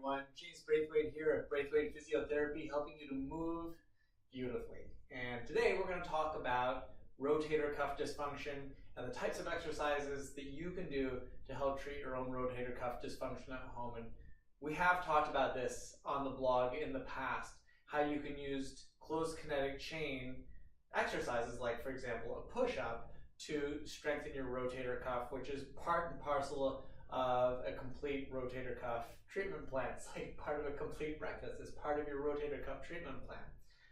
everyone. James Braithwaite here at Braithwaite Physiotherapy, helping you to move beautifully. And today we're going to talk about rotator cuff dysfunction and the types of exercises that you can do to help treat your own rotator cuff dysfunction at home. And we have talked about this on the blog in the past, how you can use closed kinetic chain exercises like, for example, a push-up to strengthen your rotator cuff, which is part and parcel of a complete rotator cuff treatment plan. It's like part of a complete breakfast. It's part of your rotator cuff treatment plan.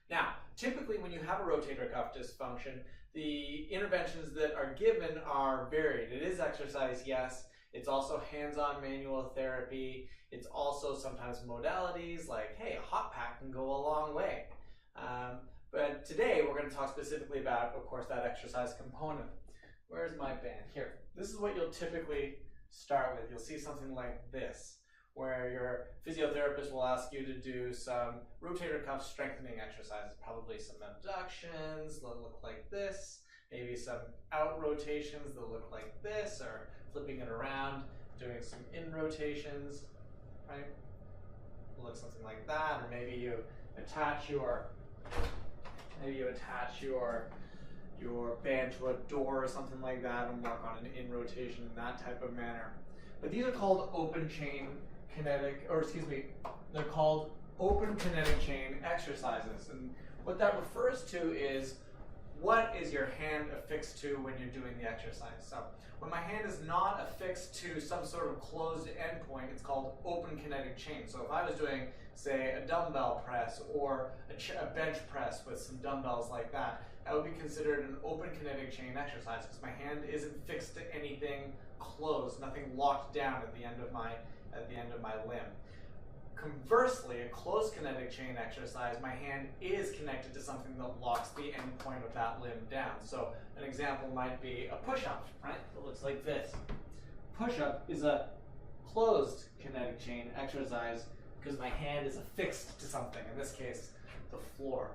Now, typically when you have a rotator cuff dysfunction, the interventions that are given are varied. It is exercise, yes. It's also hands-on manual therapy. It's also sometimes modalities like, hey, a hot pack can go a long way. But today we're going to talk specifically about, of course, that exercise component. Where's my band? Here. This is what you'll typically start with. You'll see something like this, where your physiotherapist will ask you to do some rotator cuff strengthening exercises, probably some abductions that look like this, maybe some out rotations that look like this, or flipping it around, doing some in rotations, right? Look something like that, or maybe you attach your band to a door or something like that and work on an in rotation in that type of manner. But these are called open chain kinetic, they're called open kinetic chain exercises. And what that refers to is, what is your hand affixed to when you're doing the exercise? So when my hand is not affixed to some sort of closed endpoint, it's called open kinetic chain. So if I was doing, say, a dumbbell press or a bench press with some dumbbells like that, that would be considered an open kinetic chain exercise because my hand isn't fixed to anything closed, nothing locked down at the end of my limb. Conversely, a closed kinetic chain exercise, my hand is connected to something that locks the end point of that limb down. So an example might be a push-up, right? It looks like this. Push-up is a closed kinetic chain exercise because my hand is affixed to something, in this case, the floor.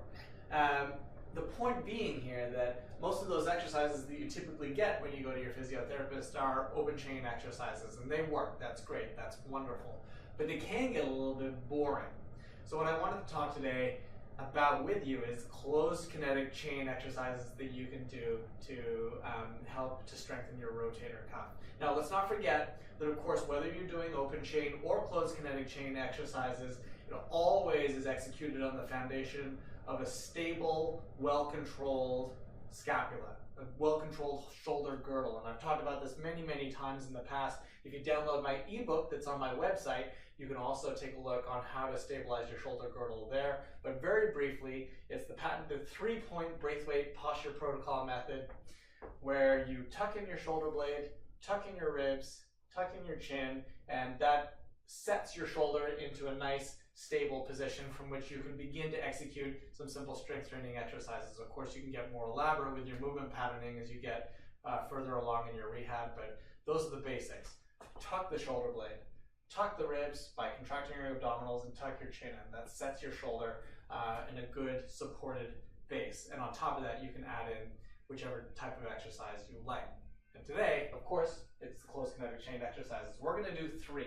The point being here that most of those exercises that you typically get when you go to your physiotherapist are open chain exercises, and they work. That's great. That's wonderful. But they can get a little bit boring. So what I wanted to talk today about with you is closed kinetic chain exercises that you can do to help to strengthen your rotator cuff. Now, let's not forget that, of course, whether you're doing open chain or closed kinetic chain exercises, it always is executed on the foundation of a stable, well-controlled scapula, a well-controlled shoulder girdle. And I've talked about this many, many times in the past. If you download my ebook that's on my website, you can also take a look on how to stabilize your shoulder girdle there. But very briefly, it's the patented 3-point Braithwaite posture protocol method, where you tuck in your shoulder blade, tuck in your ribs, tuck in your chin, and that sets your shoulder into a nice stable position from which you can begin to execute some simple strength training exercises. Of course, you can get more elaborate with your movement patterning as you get further along in your rehab, but those are the basics. Tuck the shoulder blade, tuck the ribs by contracting your abdominals, and tuck your chin in. That sets your shoulder in a good supported base. And on top of that, you can add in whichever type of exercise you like. And today, of course, it's the closed kinetic chain exercises. We're going to do 3.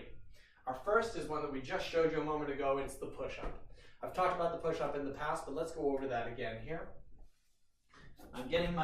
Our first is one that we just showed you a moment ago. It's the push-up. I've talked about the push-up in the past, but let's go over that again here. I'm getting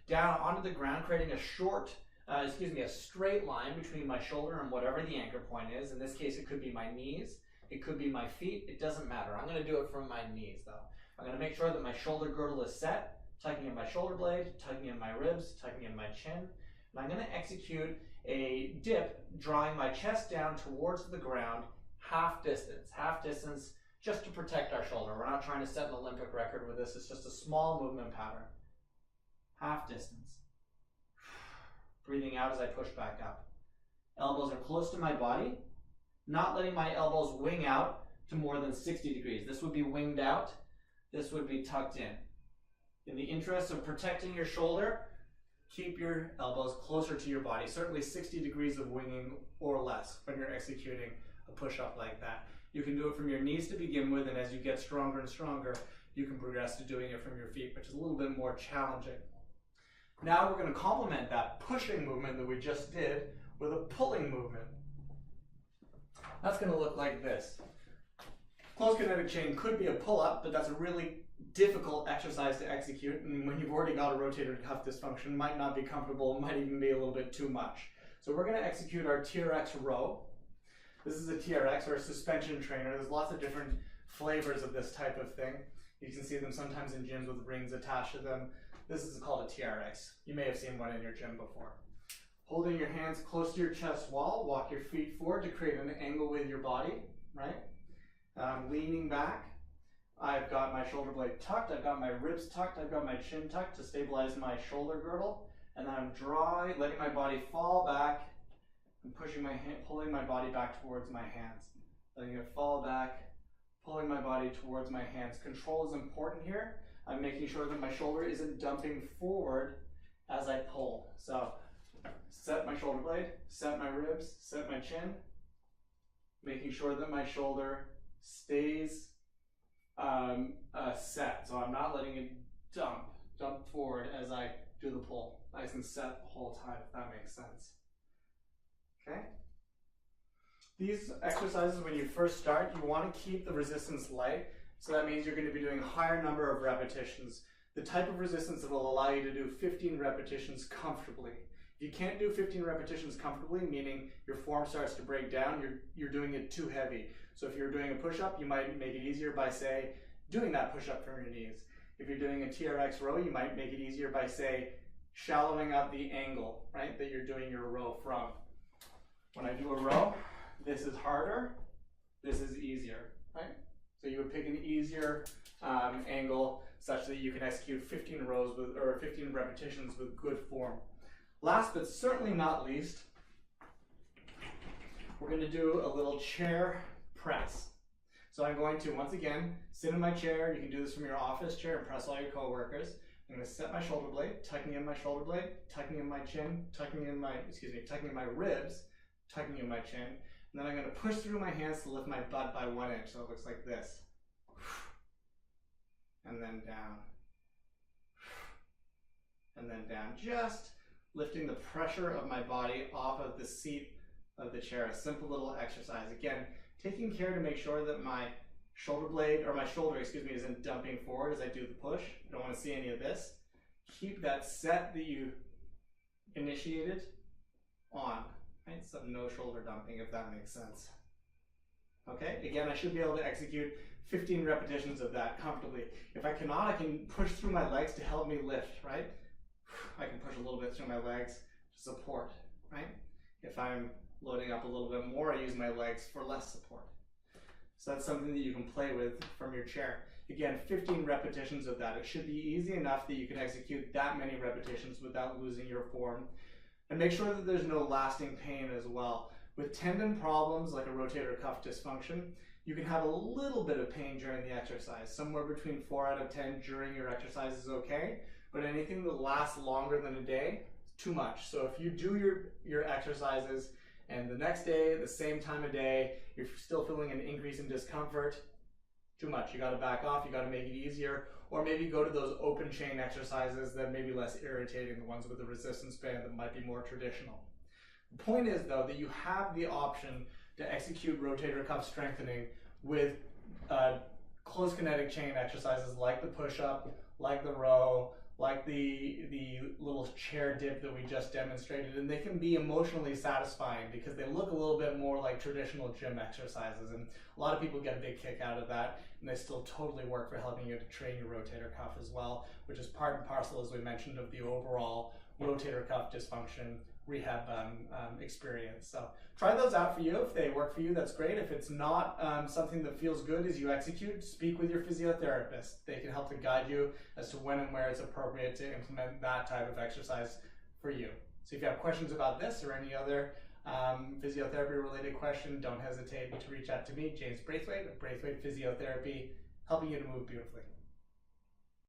down onto the ground, creating a straight line between my shoulder and whatever the anchor point is. In this case, it could be my knees. It could be my feet. It doesn't matter. I'm going to do it from my knees, though. I'm going to make sure that my shoulder girdle is set, tucking in my shoulder blade, tucking in my ribs, tucking in my chin. And I'm going to execute a dip, drawing my chest down towards the ground, half distance, just to protect our shoulder. We're not trying to set an Olympic record with this. It's just a small movement pattern. Half distance. Breathing out as I push back up. Elbows are close to my body, not letting my elbows wing out to more than 60 degrees. This would be winged out. This would be tucked in. In the interest of protecting your shoulder, keep your elbows closer to your body, certainly 60 degrees of winging or less when you're executing a push-up like that. You can do it from your knees to begin with, and as you get stronger and stronger, you can progress to doing it from your feet, which is a little bit more challenging. Now we're going to complement that pushing movement that we just did with a pulling movement. That's going to look like this. Closed kinetic chain could be a pull-up, but that's a really difficult exercise to execute, and when you've already got a rotator cuff dysfunction, might not be comfortable, it might even be a little bit too much. So we're going to execute our TRX row. This is a TRX, or a suspension trainer. There's lots of different flavors of this type of thing. You can see them sometimes in gyms with rings attached to them. This is called a TRX. You may have seen one in your gym before. Holding your hands close to your chest wall, walk your feet forward to create an angle with your body, right? Leaning back. I've got my shoulder blade tucked, I've got my ribs tucked, I've got my chin tucked to stabilize my shoulder girdle, and then I'm letting my body fall back and pulling my body back towards my hands. Letting it fall back, pulling my body towards my hands. Control is important here. I'm making sure that my shoulder isn't dumping forward as I pull. So set my shoulder blade, set my ribs, set my chin, making sure that my shoulder stays set, so I'm not letting it dump forward as I do the pull. Nice and set the whole time, if that makes sense. Okay? These exercises, when you first start, you want to keep the resistance light, so that means you're going to be doing a higher number of repetitions. The type of resistance that will allow you to do 15 repetitions comfortably. If you can't do 15 repetitions comfortably, meaning your form starts to break down, you're doing it too heavy. So if you're doing a push-up, you might make it easier by, say, doing that push-up from your knees. If you're doing a TRX row, you might make it easier by, say, shallowing up the angle, right, that you're doing your row from. When I do a row, this is harder, this is easier, right? So you would pick an easier angle such that you can execute 15 rows with, or 15 repetitions with good form. Last but certainly not least, we're going to do a little chair press. So I'm going to, once again, sit in my chair. You can do this from your office chair and press all your coworkers. I'm going to set my shoulder blade, tucking in my shoulder blade, tucking in my chin, tucking in my ribs, tucking in my chin. And then I'm going to push through my hands to lift my butt by 1 inch. So it looks like this. And then down. And then down. Just lifting the pressure of my body off of the seat of the chair. A simple little exercise. Again, taking care to make sure that my shoulder, isn't dumping forward as I do the push. I don't want to see any of this. Keep that set that you initiated on, right? So no shoulder dumping, if that makes sense. Okay, again, I should be able to execute 15 repetitions of that comfortably. If I cannot, I can push through my legs to help me lift, right? I can push a little bit through my legs to support, right? If I'm loading up a little bit more, I use my legs for less support. So that's something that you can play with from your chair. Again, 15 repetitions of that. It should be easy enough that you can execute that many repetitions without losing your form. And make sure that there's no lasting pain as well. With tendon problems like a rotator cuff dysfunction, you can have a little bit of pain during the exercise. Somewhere between 4 out of 10 during your exercise is okay, but anything that lasts longer than a day, too much. So if you do your exercises and the next day, the same time of day, you're still feeling an increase in discomfort, too much. You got to back off, you got to make it easier, or maybe go to those open chain exercises that may be less irritating, the ones with the resistance band that might be more traditional. The point is, though, that you have the option to execute rotator cuff strengthening with closed kinetic chain exercises like the push-up, like the row, like the little chair dip that we just demonstrated, and they can be emotionally satisfying because they look a little bit more like traditional gym exercises, and a lot of people get a big kick out of that, and they still totally work for helping you to train your rotator cuff as well, which is part and parcel, as we mentioned, of the overall rotator cuff dysfunction rehab experience. So try those out for you. If they work for you, that's great. If it's not something that feels good as you execute, speak with your physiotherapist. They can help to guide you as to when and where it's appropriate to implement that type of exercise for you. So if you have questions about this or any other physiotherapy related question, don't hesitate to reach out to me, James Braithwaite of Braithwaite Physiotherapy, helping you to move beautifully.